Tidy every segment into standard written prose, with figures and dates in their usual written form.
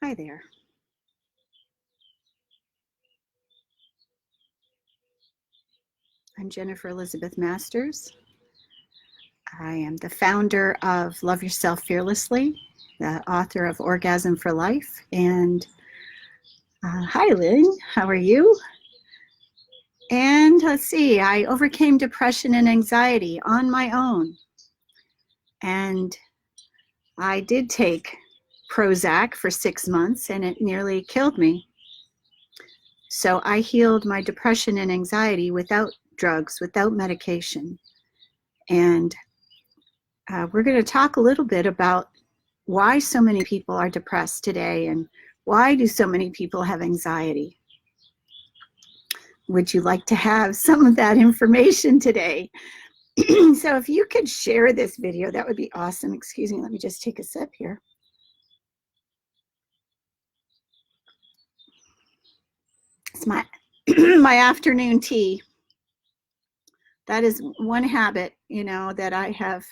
Hi there. I'm Jennifer Elizabeth Masters. I am the founder of Love Yourself Fearlessly, the author of Orgasm for Life. And hi, Lynn. How are you? And let's see, I overcame depression and anxiety on my own. And I did take Prozac for 6 months, and it nearly killed me. So I healed my depression and anxiety without drugs, without medication. And we're going to talk a little bit about why so many people are depressed today and why do so many people have anxiety. Would you like to have some of that information today? So if you could share this video, that would be awesome. Excuse me, let me just take a sip here. It's my my afternoon tea. That is one habit, that I have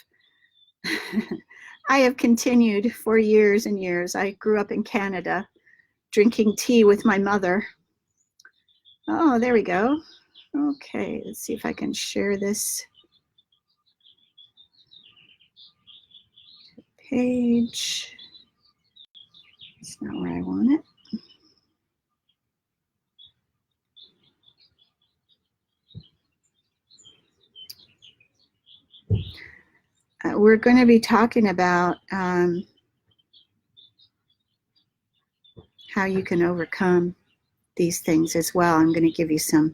I have continued for years and years. I grew up in Canada drinking tea with my mother. Oh, there we go. Okay, let's see if I can share this page. It's not where I want it. We're going to be talking about how you can overcome these things as well. I'm going to give you some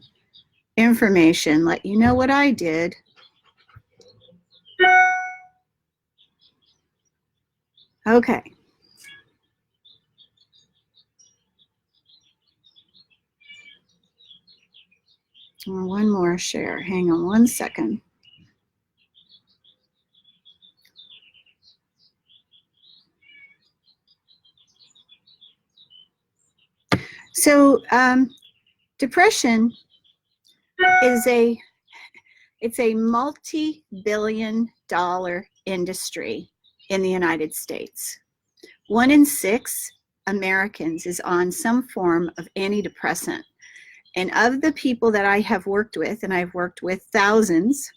information, let you know what I did. Okay. One more share. Hang on one second. So depression is it's a multi-billion-dollar industry in the United States. 1 in 6 Americans is on some form of antidepressant. And of the people that I have worked with, and I've worked with thousands,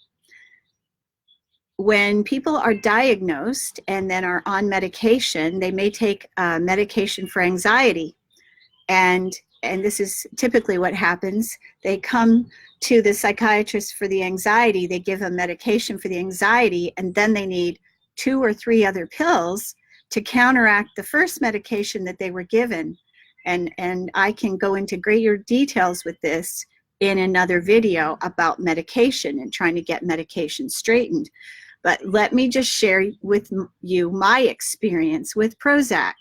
when people are diagnosed and then are on medication, they may take medication for anxiety. And this is typically what happens. They come to the psychiatrist for the anxiety, they give them medication for the anxiety, and then they need 2 or 3 other pills to counteract the first medication that they were given. And I can go into greater details with this in another video about medication and trying to get medication straightened. But let me just share with you my experience with Prozac.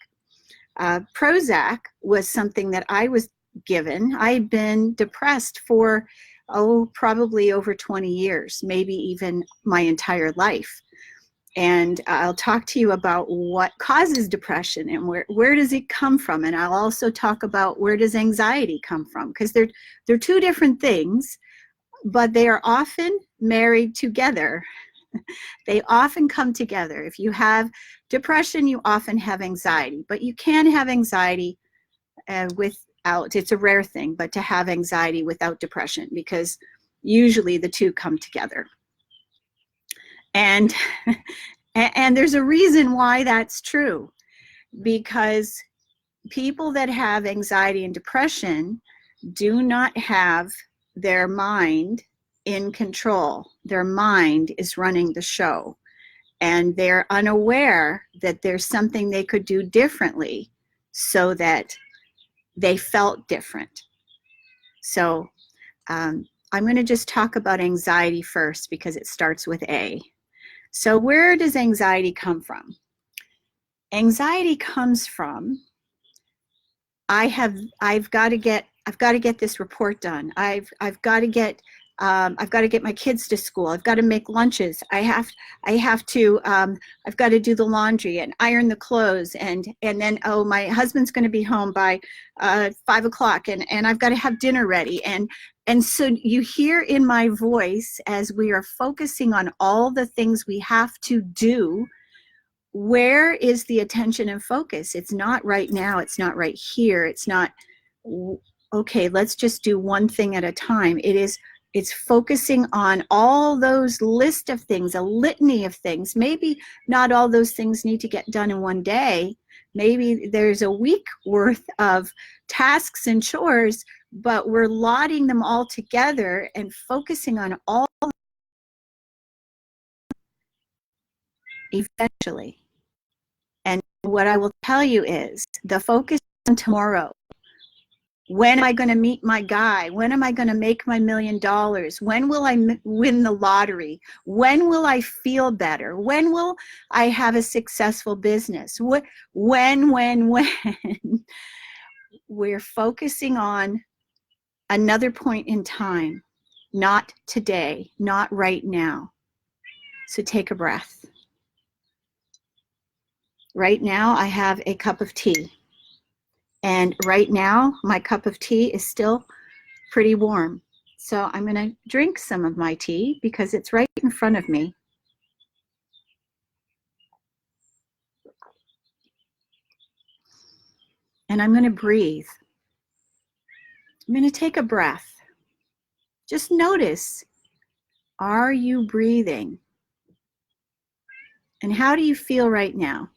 Prozac was something that I was given. I had been depressed for, probably over 20 years, maybe even my entire life. And I'll talk to you about what causes depression and where does it come from. And I'll also talk about where does anxiety come from, because they're 2 different things, but they are often married together. They often come together. If you have depression, you often have anxiety, but you can have anxiety without, it's a rare thing, but to have anxiety without depression, because usually the 2 come together. And there's a reason why that's true, because people that have anxiety and depression do not have their mind in control. Their mind is running the show, and they're unaware that there's something they could do differently so that they felt different. So I'm going to just talk about anxiety first because it starts with A. So where does anxiety come from? Anxiety comes from, I've got to get this report done. I've got to get my kids to school. I've got to make lunches. I've got to do the laundry and iron the clothes, and then, my husband's going to be home by 5 o'clock, and I've got to have dinner ready. And so you hear in my voice, as we are focusing on all the things we have to do, where is the attention and focus? It's not right now. It's not right here. It's not, okay, let's just do one thing at a time. It's focusing on all those list of things, a litany of things. Maybe not all those things need to get done in one day. Maybe there's a week worth of tasks and chores, but we're lotting them all together and focusing on all eventually. And what I will tell you is the focus on tomorrow. When am I going to meet my guy? When am I going to make my $1 million? When will I win the lottery? When will I feel better? When will I have a successful business? When? We're focusing on another point in time, not today, not right now. So take a breath. Right now, I have a cup of tea. And right now, my cup of tea is still pretty warm. So I'm going to drink some of my tea because it's right in front of me. And I'm going to breathe. I'm going to take a breath. Just notice, are you breathing? And how do you feel right now?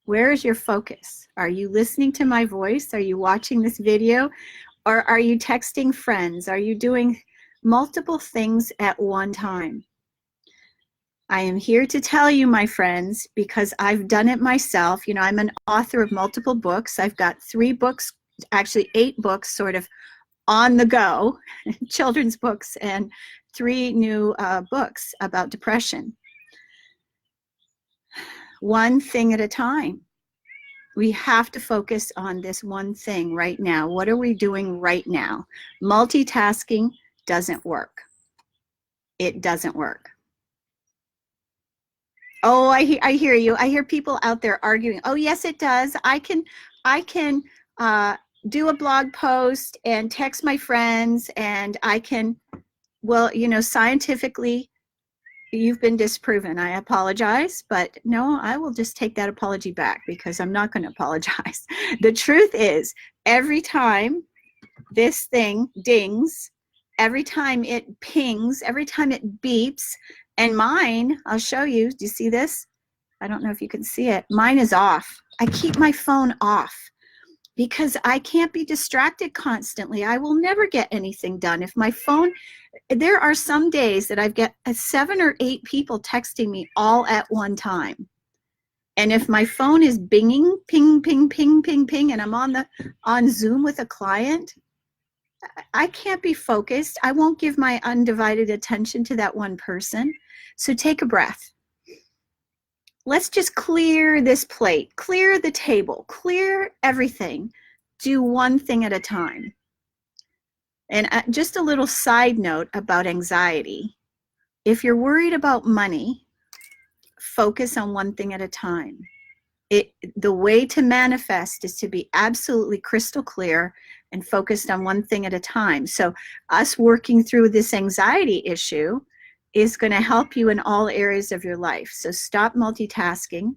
Where is your focus? Are you listening to my voice? Are you watching this video? Or are you texting friends? Are you doing multiple things at one time? I am here to tell you, my friends, because I've done it myself. You know, I'm an author of multiple books. I've got 3 books, actually 8 books sort of on the go, children's books, and 3 new books about depression. One thing at a time. We have to focus on this one thing right now. What are we doing right now? Multitasking doesn't work. It doesn't work. Oh, I hear you. I hear people out there arguing. Oh, yes, it does. I can do a blog post and text my friends, and I can, well, you know, scientifically, you've been disproven. I apologize, but no, I will just take that apology back because I'm not going to apologize. The truth is, every time this thing dings, every time it pings, every time it beeps, and mine, I'll show you. Do you see this? I don't know if you can see it. Mine is off. I keep my phone off because I can't be distracted constantly. I will never get anything done. If my phone, there are some days that I've got 7 or 8 people texting me all at one time. And if my phone is binging, ping, ping, ping, ping, ping, and I'm on Zoom with a client, I can't be focused. I won't give my undivided attention to that one person. So take a breath. Let's just clear this plate, clear the table, clear everything. Do one thing at a time. And just a little side note about anxiety. If you're worried about money, focus on one thing at a time. The way to manifest is to be absolutely crystal clear and focused on one thing at a time. So us working through this anxiety issue is going to help you in all areas of your life. So stop multitasking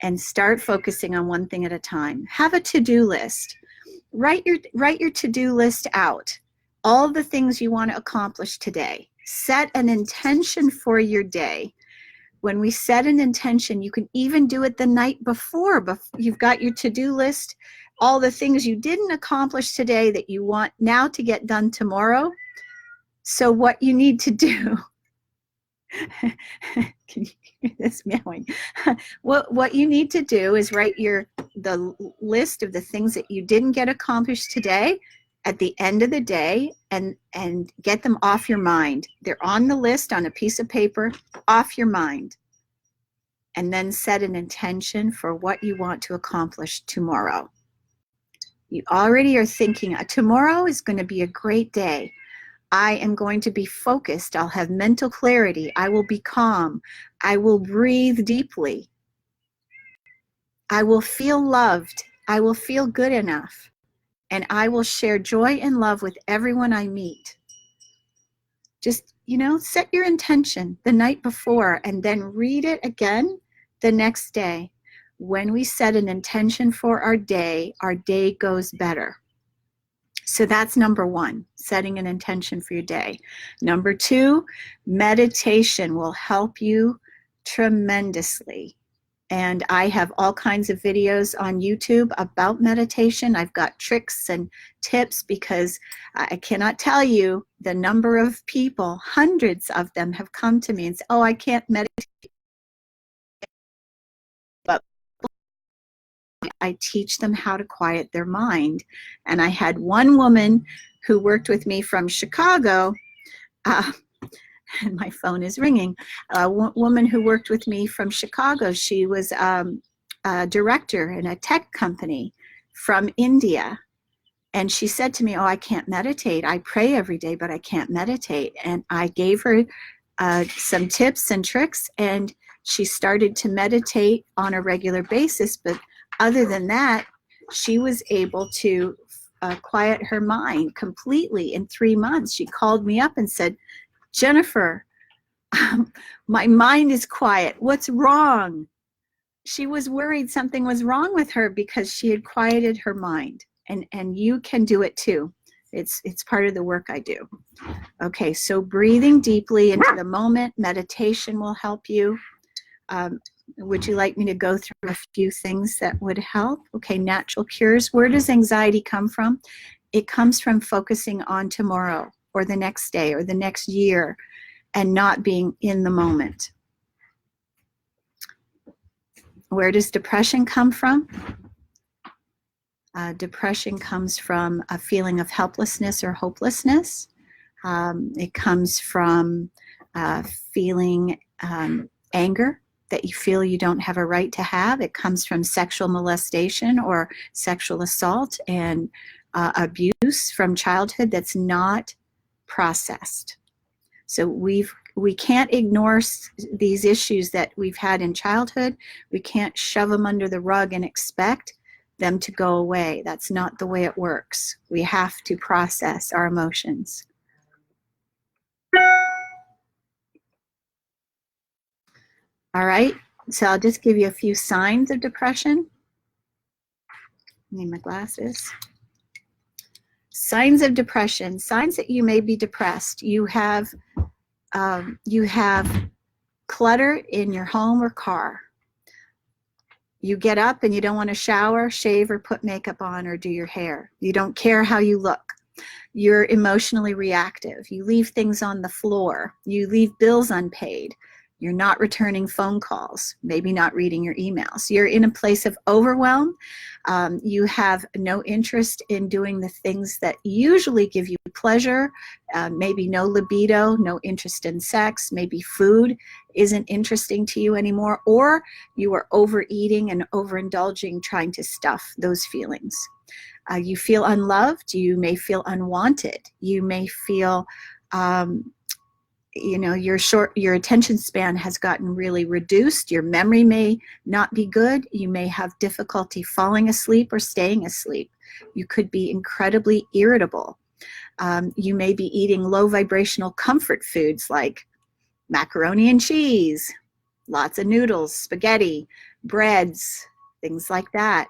and start focusing on one thing at a time. Have a to-do list. Write your to-do list out. All the things you want to accomplish today. Set an intention for your day. When we set an intention, you can even do it the night before. You've got your to-do list, all the things you didn't accomplish today that you want now to get done tomorrow. So what you need to do, can you hear this meowing? What you need to do is write the list of the things that you didn't get accomplished today at the end of the day and get them off your mind. They're on the list on a piece of paper, off your mind. And then set an intention for what you want to accomplish tomorrow. You already are thinking, tomorrow is going to be a great day. I am going to be focused. I'll have mental clarity. I will be calm. I will breathe deeply. I will feel loved. I will feel good enough. And I will share joy and love with everyone I meet. Just, set your intention the night before and then read it again the next day. When we set an intention for our day goes better. So that's number one, setting an intention for your day. Number two, meditation will help you tremendously. And I have all kinds of videos on YouTube about meditation. I've got tricks and tips because I cannot tell you the number of people, hundreds of them have come to me and said, oh, I can't meditate. But I teach them how to quiet their mind. And I had one woman who worked with me from Chicago, and my phone is ringing, a woman who worked with me from Chicago. She was a director in a tech company from India. And she said to me, oh, I can't meditate. I pray every day, but I can't meditate. And I gave her some tips and tricks, and she started to meditate on a regular basis. But other than that, she was able to quiet her mind completely in 3 months. She called me up and said, Jennifer, my mind is quiet. What's wrong? She was worried something was wrong with her because she had quieted her mind. And you can do it too. It's part of the work I do. Okay, so breathing deeply into the moment, meditation will help you. Would you like me to go through a few things that would help? Okay, natural cures. Where does anxiety come from? It comes from focusing on tomorrow or the next day or the next year and not being in the moment. Where does depression come from? Depression comes from a feeling of helplessness or hopelessness. It comes from feeling anger that you feel you don't have a right to have. It comes from sexual molestation or sexual assault and abuse from childhood that's not processed. So we can't ignore these issues that we've had in childhood. We can't shove them under the rug and expect them to go away. That's not the way it works. We have to process our emotions. All right, so I'll just give you a few signs of depression. I need my glasses. Signs of depression, signs that you may be depressed. You have clutter in your home or car. You get up and you don't want to shower, shave, or put makeup on or do your hair. You don't care how you look. You're emotionally reactive. You leave things on the floor. You leave bills unpaid. You're not returning phone calls, maybe not reading your emails. You're in a place of overwhelm. You have no interest in doing the things that usually give you pleasure, maybe no libido, no interest in sex, maybe food isn't interesting to you anymore, or you are overeating and overindulging, trying to stuff those feelings. You feel unloved. You may feel unwanted. You may feel your attention span has gotten really reduced. Your memory may not be good. You may have difficulty falling asleep or staying asleep. You could be incredibly irritable. You may be eating low vibrational comfort foods like macaroni and cheese, lots of noodles, spaghetti, breads, things like that.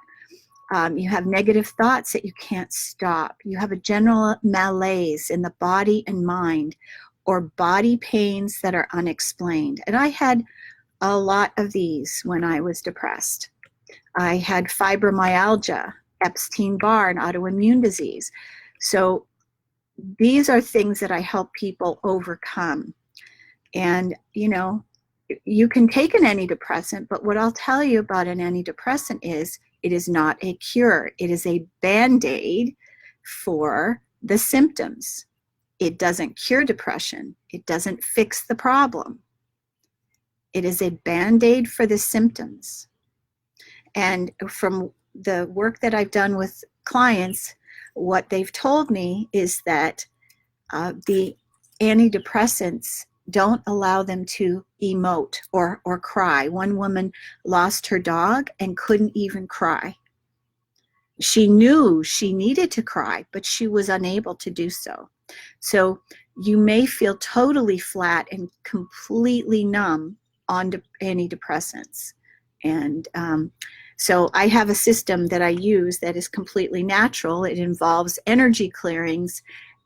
You have negative thoughts that you can't stop. You have a general malaise in the body and mind, or body pains that are unexplained. And I had a lot of these when I was depressed. I had fibromyalgia, Epstein-Barr, and autoimmune disease. So these are things that I help people overcome. And, you can take an antidepressant, but what I'll tell you about an antidepressant is it is not a cure. It is a Band-Aid for the symptoms. It doesn't cure depression. It doesn't fix the problem. It is a Band-Aid for the symptoms. And from the work that I've done with clients, what they've told me is that the antidepressants don't allow them to emote or cry. One woman lost her dog and couldn't even cry. She knew she needed to cry, but she was unable to do so. So you may feel totally flat and completely numb on antidepressants. And so I have a system that I use that is completely natural. It involves energy clearings,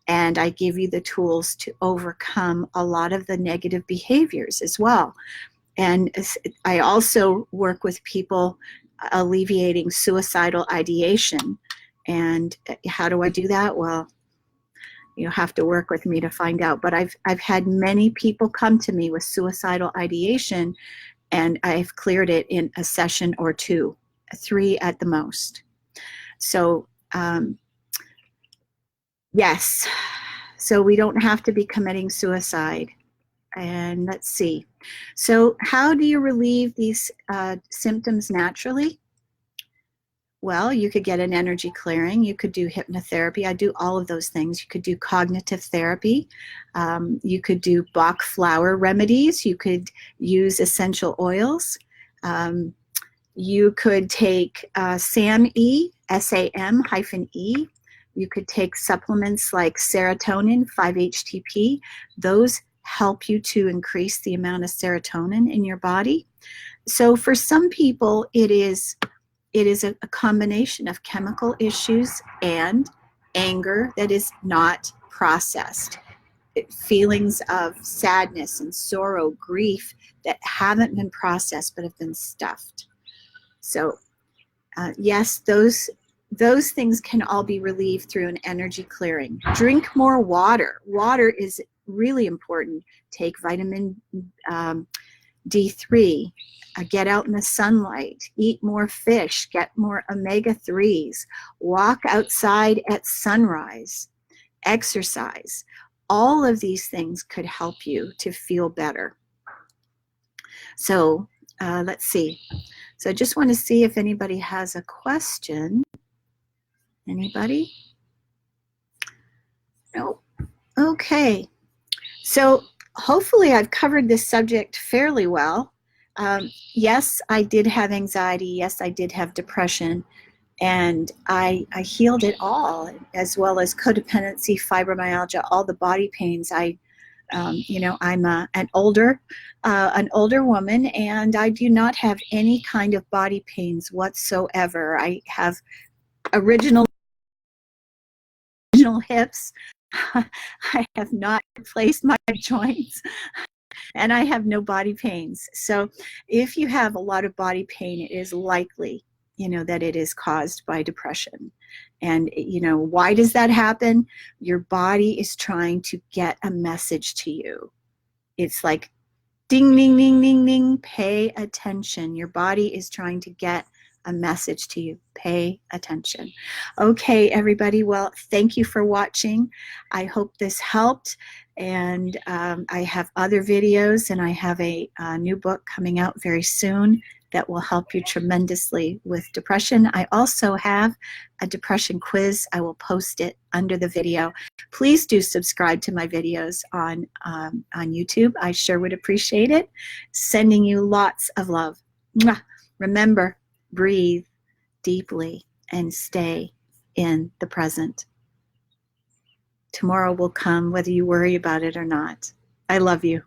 and I give you the tools to overcome a lot of the negative behaviors as well. And I also work with people alleviating suicidal ideation. And how do I do that? Well, you have to work with me to find out. But I've had many people come to me with suicidal ideation, and I've cleared it in a session or two, 3 at the most. So yes, so we don't have to be committing suicide. And let's see. So how do you relieve these symptoms naturally? Well, you could get an energy clearing. You could do hypnotherapy. I do all of those things. You could do cognitive therapy. You could do Bach flower remedies. You could use essential oils. You could take SAM-E, SAM-E. You could take supplements like serotonin, 5-HTP. Those help you to increase the amount of serotonin in your body. So for some people, it is a combination of chemical issues and anger that is not processed. Feelings of sadness and sorrow, grief that haven't been processed but have been stuffed. So yes, those things can all be relieved through an energy clearing. Drink more water. Water is really important. Take vitamin D3. Get out in the sunlight, eat more fish, get more omega-3s, walk outside at sunrise, exercise. All of these things could help you to feel better. So let's see. So I just want to see if anybody has a question. Anybody? No. Okay. So hopefully I've covered this subject fairly well. Yes, I did have anxiety. Yes, I did have depression. And I healed it all, as well as codependency, fibromyalgia, all the body pains. You know, I'm an older woman, and I do not have any kind of body pains whatsoever. I have original hips. I have not replaced my joints. And I have no body pains. So if you have a lot of body pain, it is likely, you know, that it is caused by depression. And, you know, why does that happen? Your body is trying to get a message to you. It's like, ding, ding, ding, ding, ding, pay attention. Your body is trying to get a message to you. Pay attention. Okay, everybody. Well, thank you for watching. I hope this helped. And I have other videos, and I have a new book coming out very soon that will help you tremendously with depression. I also have a depression quiz. I will post it under the video. Please do subscribe to my videos on YouTube. I sure would appreciate it. Sending you lots of love. Mwah. Remember, breathe deeply and stay in the present. Tomorrow will come whether you worry about it or not. I love you.